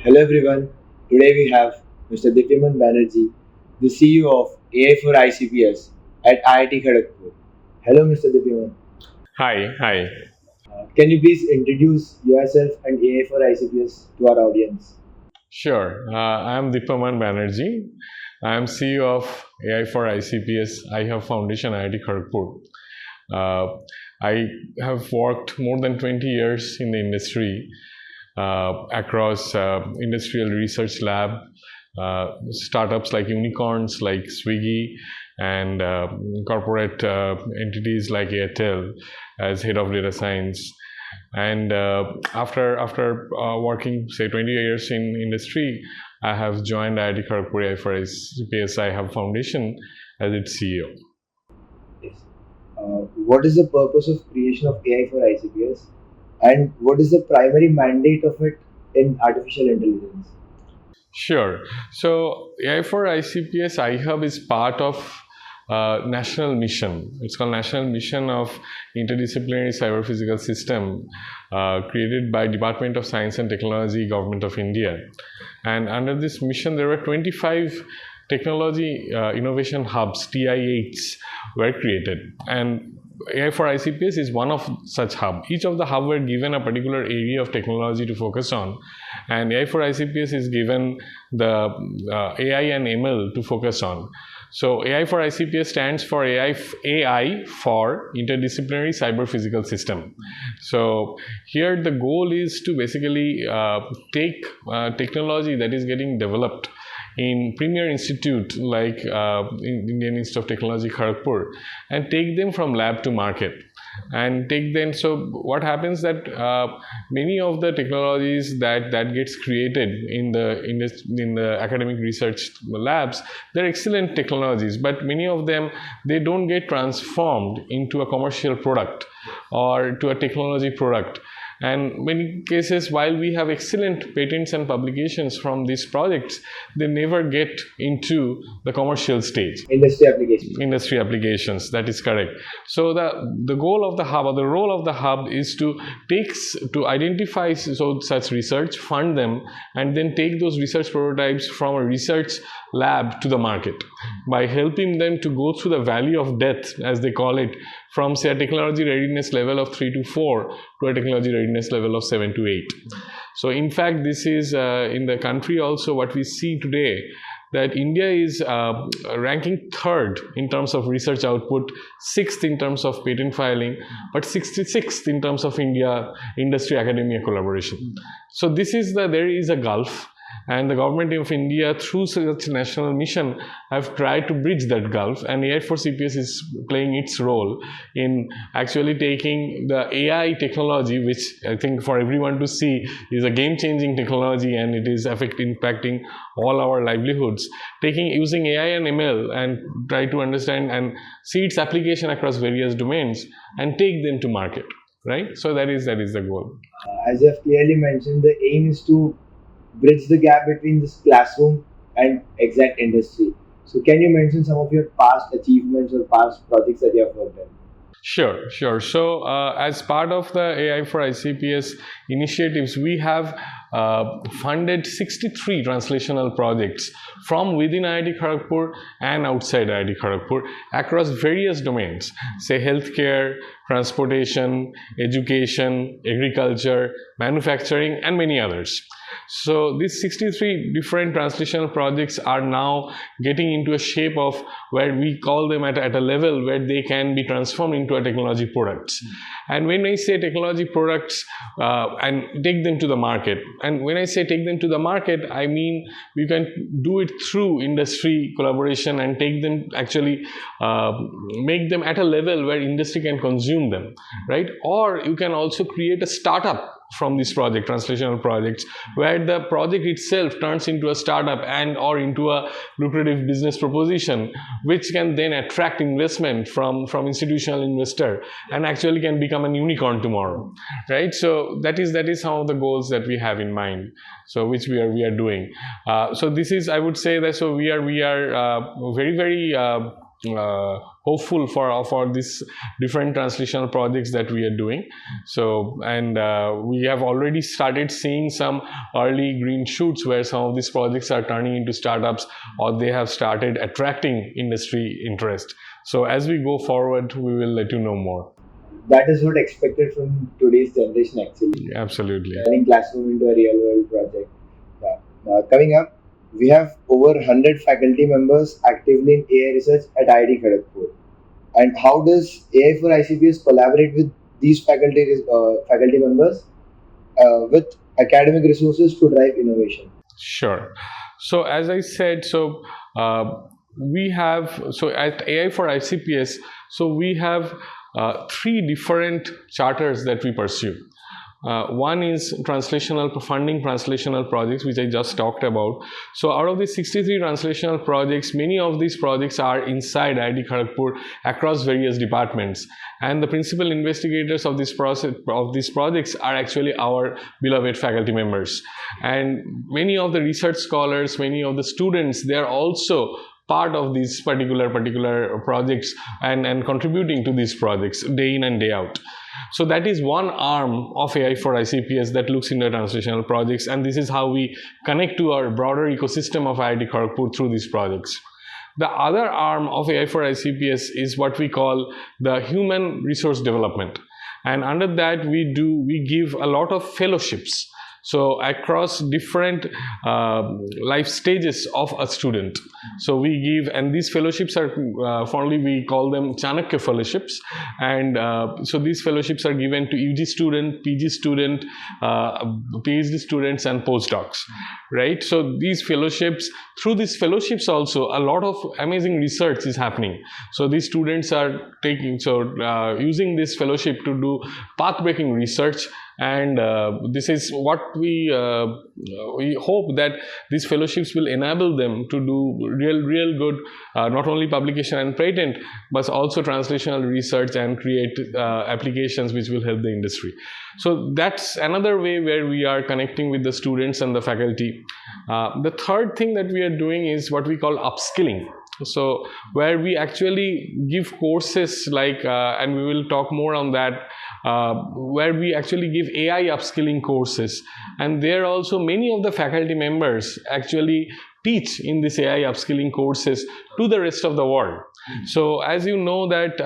Hello everyone. Today we have Mr. Dipyaman Banerjee, the CEO of AI for ICPS at IIT Kharagpur. Hello, Mr. Dipyaman. Hi. Can you please introduce yourself and AI for ICPS to our audience? Sure. I'm Dipyaman Banerjee. I'm CEO of AI for ICPS. I have foundation IIT Kharagpur. Uh, I have worked more than 20 years in the industry across industrial research lab, startups like unicorns like Swiggy, and corporate entities like Airtel as head of data science. And after working say 20 years in industry, I have joined IIT Kharagpur AI for ICPS. I have foundation as its CEO. Yes. What is the purpose of creation of AI for ICPS, and what is the primary mandate of it in artificial intelligence? Sure. So AI for ICPS iHub is part of national mission. It's called National Mission of Interdisciplinary Cyber Physical System, created by Department of Science and Technology, Government of India. And under this mission, there were 25 technology innovation hubs, TIHs, were created. And AI for ICPS is one of such hub. Each of the hub were given a particular area of technology to focus on, and AI for ICPS is given the AI and ML to focus on. So AI for ICPS stands for AI for Interdisciplinary Cyber Physical System. So here the goal is to basically take technology that is getting developed in premier institute like Indian Institute of Technology Kharagpur, and take them from lab to market and take them. So what happens that many of the technologies that gets created in the academic research labs, they're excellent technologies, but many of them, they don't get transformed into a commercial product or to a technology product. And many cases, while we have excellent patents and publications from these projects, they never get into the commercial stage. Industry applications, that is correct. So the goal of the hub, or the role of the hub, is to identify such research, fund them, and then take those research prototypes from a research lab to the market by helping them to go through the valley of death, as they call it, from say a technology readiness level of 3 to 4 to a technology readiness level of 7 to 8. So in fact, this is in the country also what we see today, that India is ranking 3rd in terms of research output, 6th in terms of patent filing, but 66th in terms of India industry academia collaboration. So this is there is a gulf, and the government of India, through such national mission, have tried to bridge that gulf, and AI for CPS is playing its role in actually taking the AI technology, which I think for everyone to see is a game-changing technology, and it is impacting all our livelihoods, using AI and ML and try to understand and see its application across various domains and take them to market, right? So that is the goal. As you have clearly mentioned, the aim is to bridge the gap between this classroom and exact industry. So can you mention some of your past achievements or past projects that you have worked on? Sure. So as part of the AI for ICPS initiatives, we have funded 63 translational projects from within IIT Kharagpur and outside IIT Kharagpur across various domains, say healthcare, transportation, education, agriculture, manufacturing, and many others. So these 63 different translational projects are now getting into a shape of where we call them at a level where they can be transformed into a technology products. And when I say technology products, and take them to the market, and when I say take them to the market, I mean we can do it through industry collaboration and take them, actually make them at a level where industry can consume them, right? Or you can also create a startup from this project, translational projects, where the project itself turns into a startup and or into a lucrative business proposition, which can then attract investment from institutional investor and actually can become a unicorn tomorrow, right? So that is some of the goals that we have in mind, so which we are doing. So this is, I would say that, so we are very hopeful for these different translational projects that we are doing. So, and we have already started seeing some early green shoots where some of these projects are turning into startups, or they have started attracting industry interest. So as we go forward, we will let you know more. That is what expected from today's generation, actually. Absolutely. Turning classroom into a real world project. Coming up, we have over 100 faculty members actively in AI research at IIT Kharagpur. And how does AI for ICPS collaborate with these faculty members with academic resources to drive innovation? Sure. So as I said, we have, so at AI for ICPS, so we have 3 different charters that we pursue. One is funding translational projects, which I just talked about. So out of the 63 translational projects, many of these projects are inside IIT Kharagpur across various departments. And the principal investigators of these projects are actually our beloved faculty members. And many of the research scholars, many of the students, they are also part of these particular projects and contributing to these projects day in and day out. So that is one arm of AI for ICPS that looks into translational projects, and this is how we connect to our broader ecosystem of IIT Kharagpur through these projects. The other arm of AI for ICPS is what we call the human resource development, and under that we give a lot of fellowships. So across different life stages of a student. So we give, and these fellowships are, fondly we call them Chanakya fellowships. And so these fellowships are given to UG student, PG student, PhD students and postdocs, right? So these fellowships, through these fellowships also, a lot of amazing research is happening. So these students are using this fellowship to do path-breaking research. And this is what we hope that these fellowships will enable them to do real good, not only publication and patent, but also translational research and create applications which will help the industry. So that's another way where we are connecting with the students and the faculty. The third thing that we are doing is what we call upskilling. So where we actually give courses like, and we will talk more on that, where we actually give AI upskilling courses, and there also many of the faculty members actually teach in this AI upskilling courses to the rest of the world. So as you know that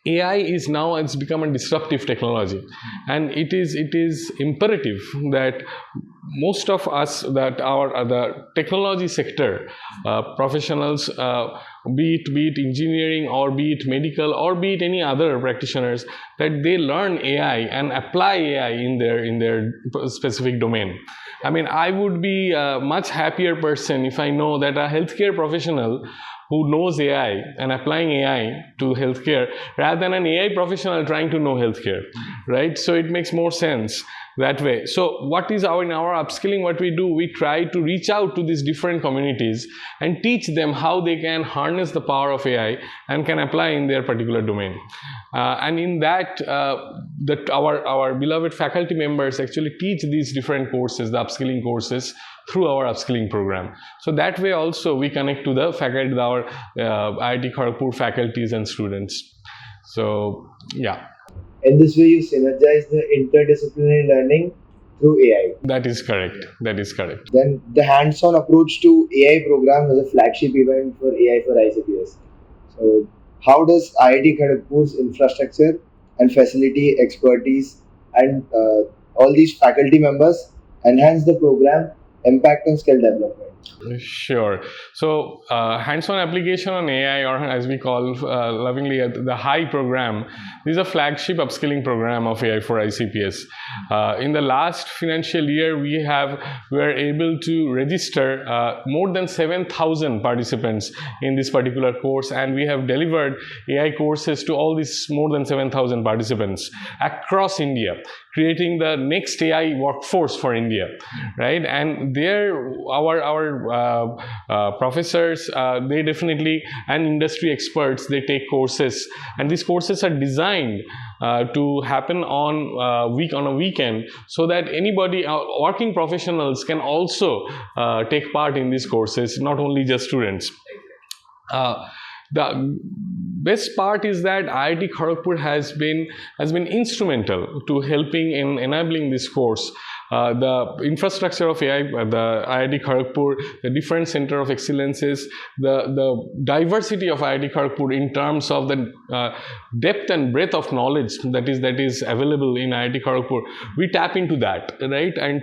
AI is now, it's become a disruptive technology, and it is imperative that most of us, that the technology sector professionals, be it engineering or be it medical or be it any other practitioners, that they learn AI and apply AI in their specific domain. I mean, I would be a much happier person if I know that a healthcare professional who knows AI and applying AI to healthcare rather than an AI professional trying to know healthcare, right? So it makes more sense that way. So what is in our upskilling, what we do, we try to reach out to these different communities and teach them how they can harness the power of AI and can apply in their particular domain. And in that, our beloved faculty members actually teach these different courses, the upskilling courses, through our upskilling program. So that way also we connect to the faculty, our IIT Kharagpur faculties and students. So yeah. In this way, you synergize the interdisciplinary learning through AI. That is correct. That is correct. Then the hands-on approach to AI program was a flagship event for AI for ICPS. So how does IIT Kharagpur's infrastructure and facility expertise and all these faculty members enhance the program impact on skill development? Sure. So hands-on application on AI, or as we call lovingly the HIGH program, this is a flagship upskilling program of AI for ICPS. In the last financial year, we were able to register more than 7,000 participants in this particular course, and we have delivered AI courses to all these more than 7,000 participants across India, creating the next AI workforce for India, right? And there, our professors, they definitely, and industry experts, they take courses, and these courses are designed to happen on a weekend, so that anybody, working professionals, can also take part in these courses, not only just students. The best part is that IIT Kharagpur has been instrumental to helping in enabling this course. The infrastructure of AI, the IIT Kharagpur, the different center of excellences, the diversity of IIT Kharagpur in terms of the depth and breadth of knowledge that is available in IIT Kharagpur, we tap into that, right? And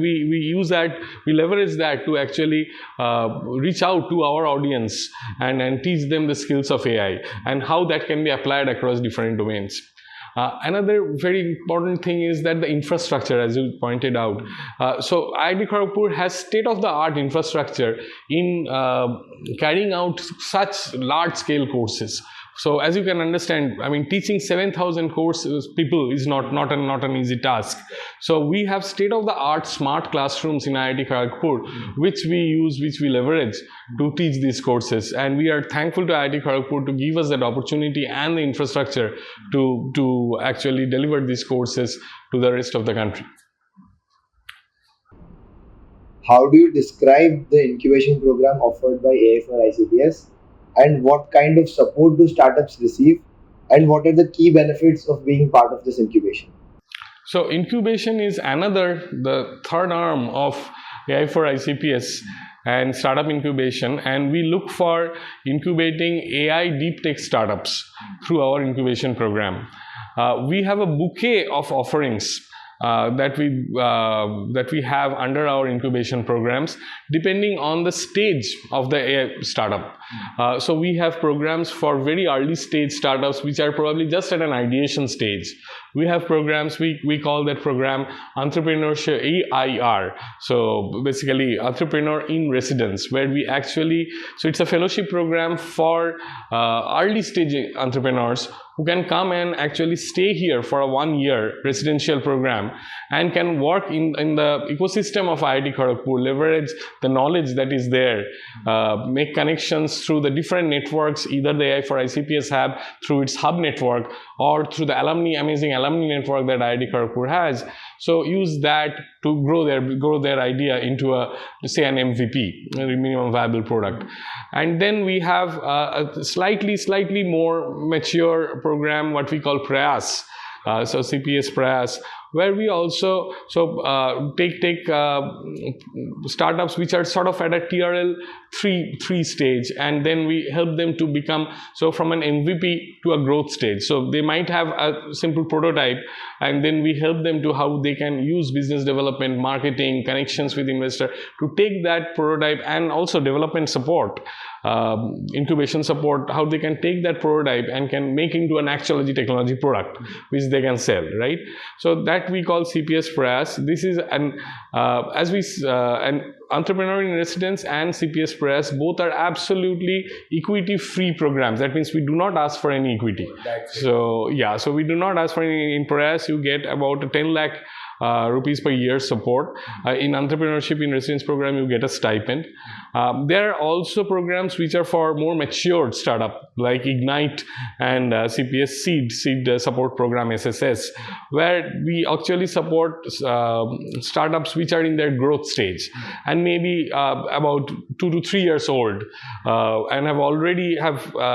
we use that, we leverage that to actually reach out to our audience and teach them the skills of AI and how that can be applied across different domains. Another very important thing is that the infrastructure, as you pointed out. So IIT Kharagpur has state-of-the-art infrastructure in carrying out such large-scale courses. So as you can understand, I mean, teaching 7,000 people is not an easy task. So we have state-of-the-art smart classrooms in IIT Kharagpur, which we leverage to teach these courses. And we are thankful to IIT Kharagpur to give us that opportunity and the infrastructure to actually deliver these courses to the rest of the country. How do you describe the incubation program offered by AI for ICPS? And what kind of support do startups receive? And what are the key benefits of being part of this incubation? So incubation is the third arm of AI for ICPS and startup incubation, and we look for incubating AI deep tech startups through our incubation program. We have a bouquet of offerings that we have under our incubation programs, depending on the stage of the AI startup. So we have programs for very early stage startups which are probably just at an ideation stage. We have programs, we call that program entrepreneurship EIR. So basically entrepreneur in residence, where so it's a fellowship program for early stage entrepreneurs who can come and actually stay here for a 1-year residential program and can work in the ecosystem of IIT Kharagpur, leverage the knowledge that is there, make connections through the different networks, either the AI for ICPS Hub through its hub network or through the amazing alumni network that IIT Kharagpur has. So use that to grow their idea into say an MVP, a minimum viable product. And then we have a slightly more mature program, what we call Prayas, so CPS Prayas, where we also take startups which are sort of at a TRL 3 stage, and then we help them to become from an MVP to a growth stage. So they might have a simple prototype, and then we help them to how they can use business development, marketing, connections with investor to take that prototype, and also development support, incubation support, how they can take that prototype and can make into an actual technology product which they can sell, right? So that we call CPS Prayas. This is an entrepreneur in residence and CPS Prayas, both are absolutely equity free programs. That means we do not ask for any equity. So we do not ask for any. In Prayas you get about 10 lakh rupees per year support. In entrepreneurship in residence program you get a stipend. There are also programs which are for more matured startup like Ignite and CPS Seed Support Program SSS, where we actually support startups which are in their growth stage and maybe about 2 to 3 years old and have already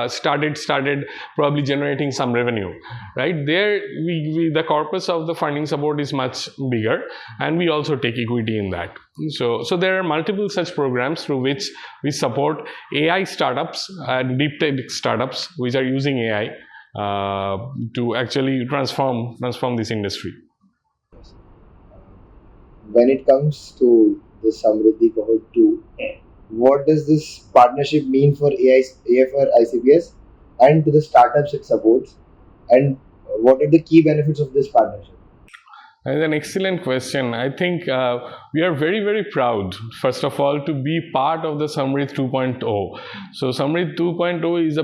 started probably generating some revenue, right? There the corpus of the funding support is much bigger, and we also take equity in that. So there are multiple such programs through which we support AI startups and deep tech startups which are using AI to actually transform this industry. When it comes to the Samridh cohort 2, what does this partnership mean for AI for ICPS and to the startups it supports, and what are the key benefits of this partnership? That is an excellent question. I think we are very, very proud, first of all, to be part of the Samridh 2.0. So Samridh 2.0 is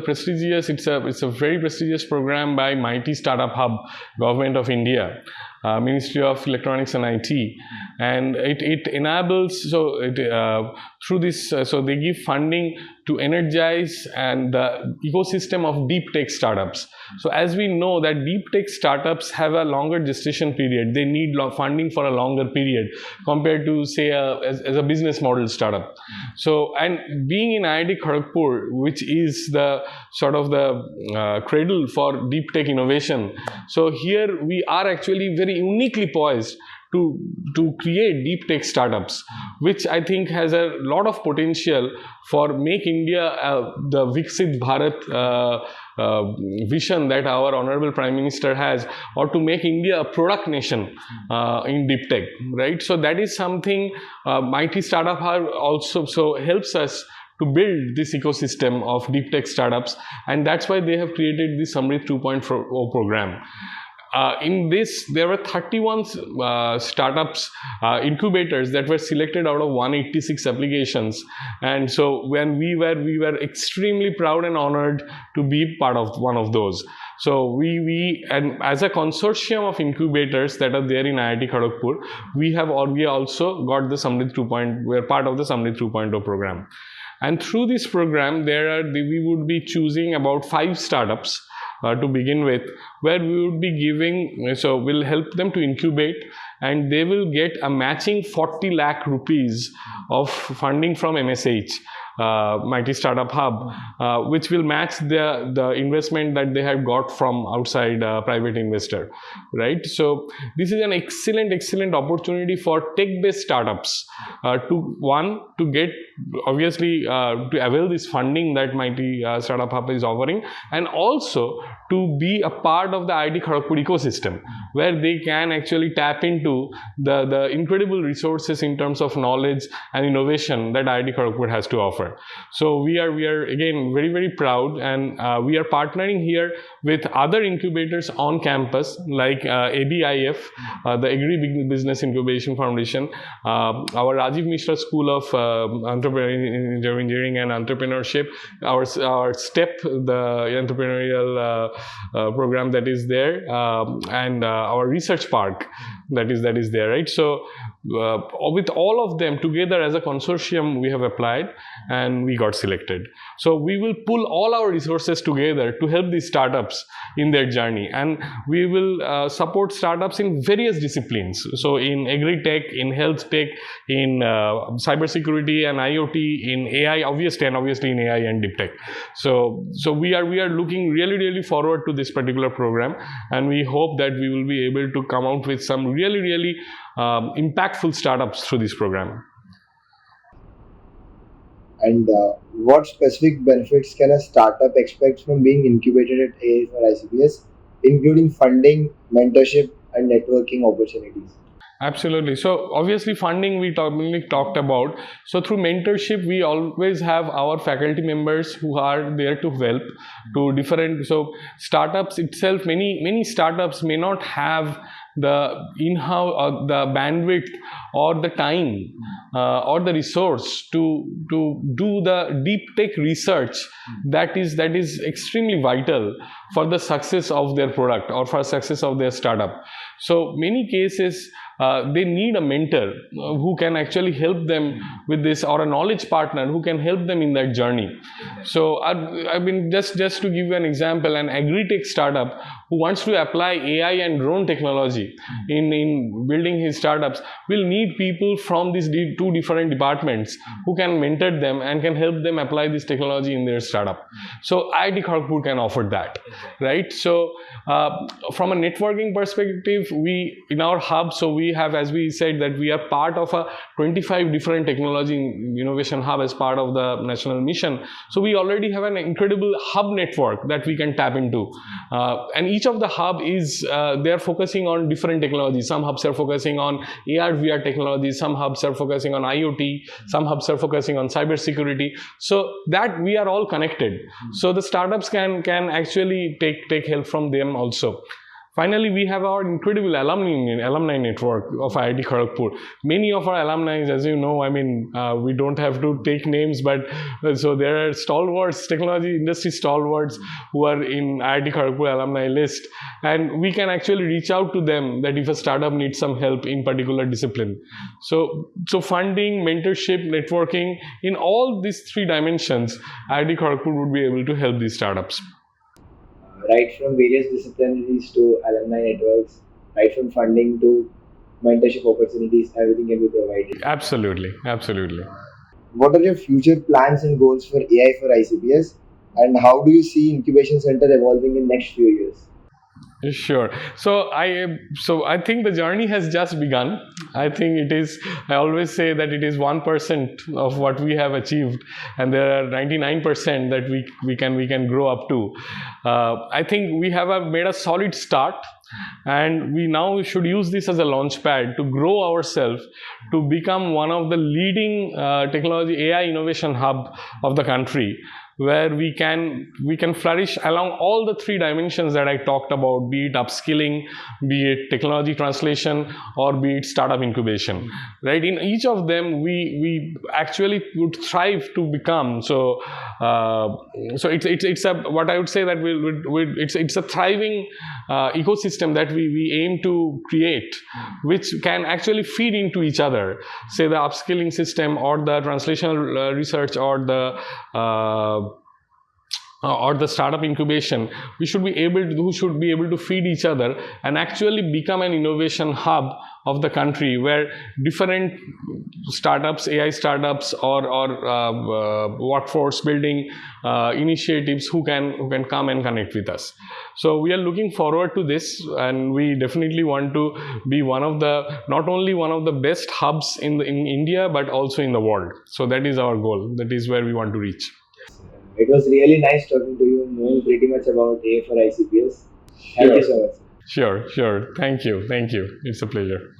it's a very prestigious program by Mighty Startup Hub, Government of India, Ministry of Electronics and IT, and it enables, through this, so they give funding to energize and the ecosystem of deep tech startups. So as we know that deep tech startups have a longer gestation period, they need funding for a longer period compared to say as a business model startup. So, and being in IIT Kharagpur, which is the sort of the cradle for deep tech innovation, so here we are actually very uniquely poised to create deep tech startups, which I think has a lot of potential for make India the Viksit Bharat vision that our Honorable Prime Minister has, or to make India a product nation in deep tech, right? So that is something Mighty Startup Hub also helps us to build this ecosystem of deep tech startups, and that's why they have created the Samridh 2.0 program. In this, there were 31 startups, incubators that were selected out of 186 applications. And so when we were extremely proud and honored to be part of one of those. So and as a consortium of incubators that are there in IIT Kharagpur, we also got the Samridh 2.0, we're part of the Samridh 2.0 program. And through this program, we would be choosing about 5 startups to begin with, where we would be giving, so we'll help them to incubate, and they will get a matching 40 lakh rupees of funding from MSH, Mighty Startup Hub, which will match the investment that they have got from outside private investor, right? So this is an excellent opportunity for tech-based startups to get, obviously, to avail this funding that Mighty Startup Hub is offering, and also to be a part of the IIT Kharagpur ecosystem, where they can actually tap into the incredible resources in terms of knowledge and innovation that IIT Kharagpur has to offer. So we are again very proud, and we are partnering here with other incubators on campus like ABIF, the Agri Business Incubation Foundation, our Rajiv Mishra School of Engineering and Entrepreneurship, our STEP, the entrepreneurial program that is there, and our research park that is there, right? So with all of them together as a consortium, we have applied and we got selected. So we will pull all our resources together to help these startups in their journey, and we will support startups in various disciplines. So in agri-tech, in health tech, in cybersecurity and IoT, in AI, obviously in AI and deep tech. So we are looking really forward to this particular program, and we hope that we will be able to come out with some really impactful startups through this program. And what specific benefits can a startup expect from being incubated at AA for ICPS, including funding, mentorship, and networking opportunities? Absolutely. So obviously funding we talked about. So through mentorship, we always have our faculty members who are there to help to different. So startups itself, many startups may not have the in-house or the bandwidth or the time or the resource to do the deep tech research that is extremely vital for the success of their product or for success of their startup. So many cases they need a mentor who can actually help them with this, or a knowledge partner who can help them in that journey. So I mean, just to give you an example, an agri-tech startup who wants to apply AI and drone technology in building his startups will need people from these 2 different departments who can mentor them and can help them apply this technology in their startup. So IIT Kharagpur can offer that, right? So from a networking perspective, we in our hub, so we have, as we said, that we are part of a 25 different technology innovation hub as part of the national mission. So we already have an incredible hub network that we can tap into, and each of the hub is they are focusing on different technologies. Some hubs are focusing on AR VR technologies, some hubs are focusing on IoT, some hubs are focusing on cybersecurity, so that we are all connected. So the startups can actually take help from them also. Finally, we have our incredible alumni network of IIT Kharagpur. Many of our alumni, as you know, we don't have to take names, but so there are stalwarts, technology industry stalwarts who are in IIT Kharagpur alumni list, and we can actually reach out to them that if a startup needs some help in particular discipline. So funding, mentorship, networking, in all these three dimensions, IIT Kharagpur would be able to help these startups. Right from various disciplinaries to alumni networks, right from funding to mentorship opportunities, everything can be provided. Absolutely. What are your future plans and goals for AI for ICPS, and how do you see Incubation Center evolving in next few years? Sure. So I think the journey has just begun. I always say that it is 1% of what we have achieved, and there are 99% that we can grow up to. I think we have made a solid start, and we now should use this as a launch pad to grow ourselves to become one of the leading technology AI innovation hub of the country, where we can flourish along all the three dimensions that I talked about, be it upskilling, be it technology translation, or be it startup incubation. Right? In each of them, we actually would thrive to become. So it's a, what I would say that it's a thriving ecosystem that we aim to create, which can actually feed into each other. Say the upskilling system, or the translational research, or the startup incubation, we should be able to feed each other and actually become an innovation hub of the country, where different startups, AI startups, or workforce building initiatives who can come and connect with us. So we are looking forward to this, and we definitely want to be not only one of the best hubs in India, but also in the world. So that is our goal. That is where we want to reach. It was really nice talking to you, knowing pretty much about AI for ICPS. Thank you so much. Sure. Thank you. It's a pleasure.